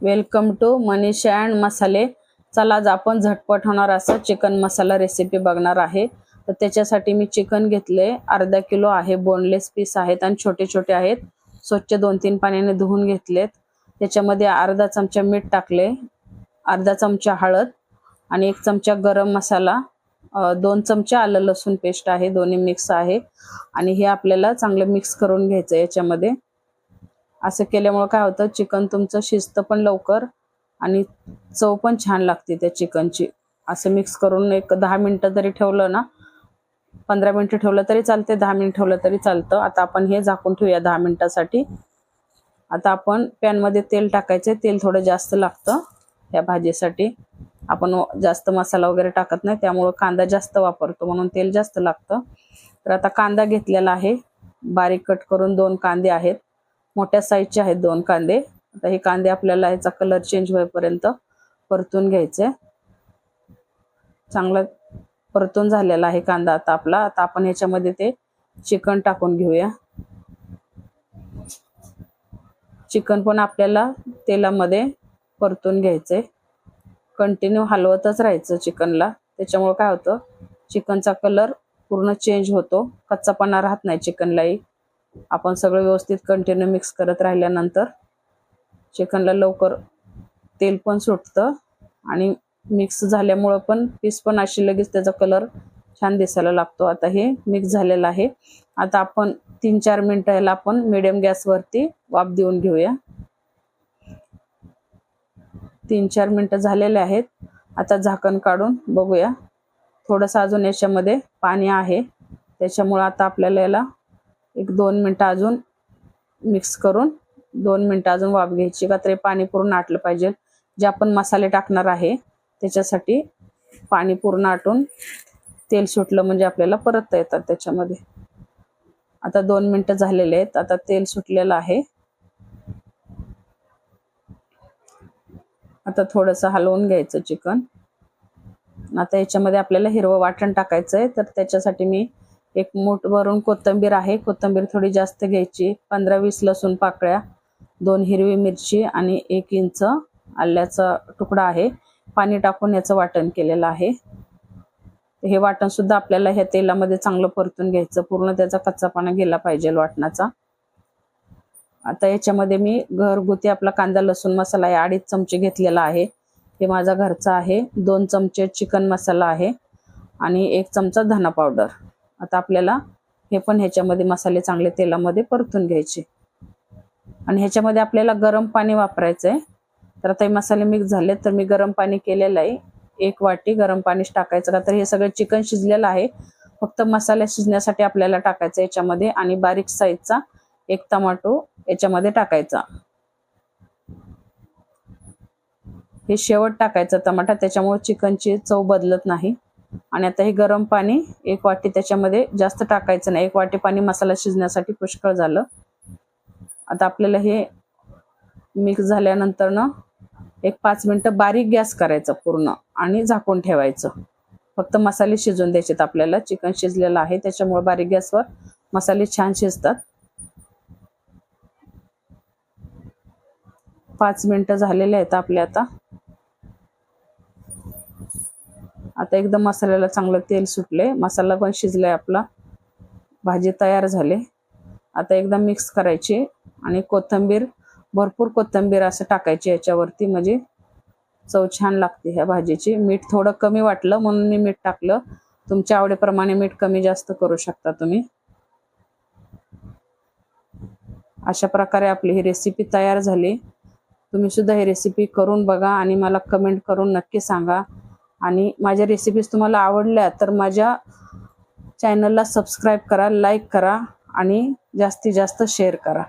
Welcome to Manisha and मसाले। चला आज आपण झटपट होणार असं चिकन मसाला रेसिपी बघणार आहे। तर त्याच्यासाठी मी चिकन घेतले, अर्धा किलो आहे। बोनलेस पीस आहेत आणि छोटे छोटे आहेत। स्वच्छ 2-3 पाण्याने धुवून घेतलेत। त्याच्यामध्ये अर्धा चमचा मीठ टाकले, अर्धा चमचा हळद आणि 1 चमचा गरम मसाला, 2 चमचा आलं लसूण पेस्ट आहे, दोन्ही मिक्स आहे। आणि हे आपल्याला चांगलं मिक्स करून घ्यायचं याच्यामध्ये। असं केल्यामुळे काय होतं, चिकन तुमचं शिजतं पण लवकर आणि चव पण छान लागते त्या चिकनची। असं मिक्स करून एक 10 मिनिटं जरी ठेवलं ना, 15 मिनिटं ठेवलं तरी चालते, 10 मिनिटं ठेवलं तरी चालतं। आता आपण हे झाकून ठेवूया 10 मिनिटासाठी। आता आपण पॅन मध्ये तेल टाकायचे। तेल थोडं जास्त लागतं या भाजीसाठी। आपण जास्त मसाला वगैरे टाकत नाही, त्यामुळे कांदा जास्त वापरतो म्हणून तेल जास्त लागतं। तर आता कांदा घेतलेला आहे, बारीक कट करून 2 कांदे आहेत, मोठ्या साईजचे आहेत 2 कांदे। आता हे कांदे आपल्याला याचा कलर चेंज होईपर्यंत परतून घ्यायचे। चांगला परतून झालेला आहे कांदा आता आपला। आता आपण याच्यामध्ये ते चिकन टाकून घेऊया। चिकन पण आपल्याला तेलामध्ये परतून घ्यायचे। कंटिन्यू हलवतच राहायचं चिकनला, त्याच्यामुळे काय होतं, चिकनचा कलर पूर्ण चेंज होतो, कच्चापणा राहत नाही चिकनलाही। आपण सगळं व्यवस्थित कंटिन्यू मिक्स करत राहिल्यानंतर चिकनला लवकर तेल पण सुटतं आणि मिक्स झाल्यामुळे पण पीस पण अशी लगेच त्याचा कलर छान दिसायला लागतो। आता हे मिक्स झालेलं आहे। आता आपण 3-4 मिनिटं याला आपण मीडियम गॅसवरती वाफ देऊन घेऊया। 3-4 मिनिटं झालेले आहेत। आता झाकण काढून बघूया, थोडंसं अजून याच्यामध्ये पाणी आहे, त्याच्यामुळे आता आपल्याला याला 1-2 मिनिटं अजून मिक्स करून 2 मिनिटं अजून वाफ घ्यायची, का तरी पाणी पूर्ण आटलं पाहिजे। जे आपण मसाले टाकणार आहे त्याच्यासाठी पाणी पूर्ण आटून तेल सुटलं म्हणजे आपल्याला परतता येतात त्याच्यामध्ये। आता 2 मिनिटं झालेले आहेत। आता तेल सुटलेलं आहे। आता थोडंसं हलवून घ्यायचं चिकन। आता याच्यामध्ये आपल्याला हिरवं वाटण टाकायचं आहे, तर त्याच्यासाठी मी 1 मूठ भरून कोथिंबीर आहे, कोथिंबीर थोडी जास्त घ्यायची, 15-20 लसूण पाकळ्या, 2 हिरवी मिरची आणि 1 इंच आल्याचा तुकडा आहे। पाणी टाकून याचं वाटण केलेलं आहे। हे वाटण सुद्धा आपल्याला ह्या तेलामध्ये चांगलं परतून घ्यायचं, पूर्ण त्याचा कच्चापणा गेला पाहिजे वाटणाचा। आता याच्यामध्ये मी घरगुती आपला कांदा लसूण मसाला आहे 2.5 चमचे घेतलेला आहे, हे माझा घरचा आहे। 2 चमचे चिकन मसाला आहे आणि 1 चमचा धना पावडर। आता आपल्याला हे पण ह्याच्यामध्ये मसाले चांगले तेलामध्ये परतून घ्यायचे आणि ह्याच्यामध्ये आपल्याला गरम पाणी वापरायचं आहे। तर आता हे मसाले मिक्स झाले, तर मी गरम पाणी केलेलं आहे, 1 वाटी गरम पाणीच टाकायचं, का तर हे सगळं चिकन शिजलेलं आहे, फक्त मसाले शिजण्यासाठी आपल्याला टाकायचं याच्यामध्ये। आणि बारीक साईजचा 1 टोमॅटो याच्यामध्ये टाकायचा, हे शेवट टाकायचं टमाटा, त्याच्यामुळे चिकनची चव बदलत नाही। आणि आता हे गरम पाणी 1 वाटी त्याच्यामध्ये जास्त टाकायचं नाही, 1 वाटी पाणी मसाला शिजण्यासाठी पुष्कळ झालं। आता आपल्याला हे मिक्स झाल्यानंतर ना 5 मिनिटं बारीक गॅस करायचा पूर्ण आणि झाकून ठेवायचं, फक्त मसाले शिजून द्यायचे आपल्याला। चिकन शिजलेलं आहे त्याच्यामुळे बारीक गॅसवर मसाले छान शिजतात। 5 मिनिटं झालेले आहेत आपले। आता एकदम मसाल्याला चांगलं तेल सुटले, मसाला पण शिजलाय आपला, भाजी तयार झाली। आता एकदम मिक्स करायची आणि कोथिंबीर, भरपूर कोथिंबीर असं टाकायची याच्यावरती, म्हणजे चव छान लागते ह्या भाजीची। मीठ थोडं कमी वाटलं म्हणून मी मीठ टाकलं, तुमच्या आवडीप्रमाणे मीठ कमी जास्त करू शकता तुम्ही। अशा प्रकारे आपली ही रेसिपी तयार झाली। तुम्ही सुद्धा ही रेसिपी करून बघा आणि मला कमेंट करून नक्की सांगा। आणि माझ्या रेसिपीज तुम्हाला आवडल्या तर माझ्या चॅनलला सबस्क्राईब करा, लाईक करा आणि जास्तीत जास्त शेअर करा।